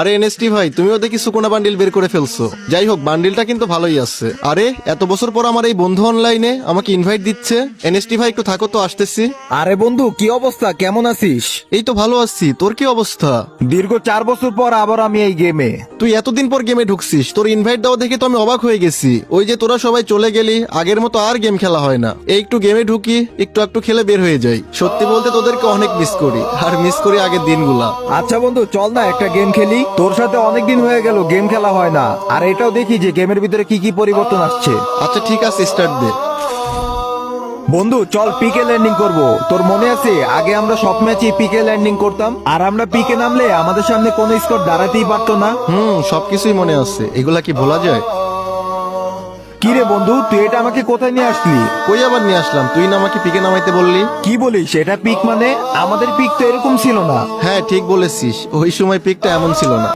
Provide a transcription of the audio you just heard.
আরে এনএসটি ভাই, তুমিও দেখি সুকুনা বান্ডিল বের করে ফেলছো। যাই হোক, বান্ডিলটা কিন্তু ভালোই আছে। আরে এত বছর পর আমার এই বন্ধু অনলাইনে আমাকে ইনভাইট দিচ্ছে। এনএসটি ভাই একটু থাকো তো, আসতেছি। আরে বন্ধু, কি অবস্থা? কেমন আছিস? এই তো ভালো আছি, তোর কি অবস্থা? দীর্ঘ 4 বছর পর আবার আমি এই গেমে। তুই এতদিন পর গেমে ঢুকছিস, তোর ইনভাইট দেওয়া দেখে তো আমি অবাক হয়ে গেছি। ওই যে তোরা সবাই চলে গেলি, আগের মতো আর গেম খেলা হয় না। এই একটু গেমে ঢুকি, একটু একটু খেলে বের হয়ে যাই। সত্যি বলতে তোদেরকে অনেক মিস করি, আর মিস করি আগের দিনগুলা। আচ্ছা বন্ধু, চল না একটা গেম খেলি। তোর সাথে অনেকদিন হয়ে গেল গেম খেলা হয় না, আর এটাও দেখি যে গেমের ভিতরে কি কি পরিবর্তন আসছে। আচ্ছা ঠিক আছে, স্টার্ট দে। বন্ধু চল পিকে ল্যান্ডিং করব। তোর মনে আছে আগে আমরা সব ম্যাচে পিকে ল্যান্ডিং করতাম, আর আমরা পিকে নামলে আমাদের সামনে কোনো স্কোর দাঁড়াতেই পারতো না। সবকিছুই মনে আছে, এগুলা কি ভোলা যায়? কি রে বন্ধু, তুই এটা আমাকে কোথায় নিয়ে আসলি? কই আবার নিয়ে আসলাম? তুই না আমাকে পিকে নামাইতে বললি? কি বলিস? এটা পিক মানে? আমাদের পিক তো এরকম ছিল না। হ্যাঁ ঠিক বলেছিস, ওই সময় পিকটা এমন ছিল না।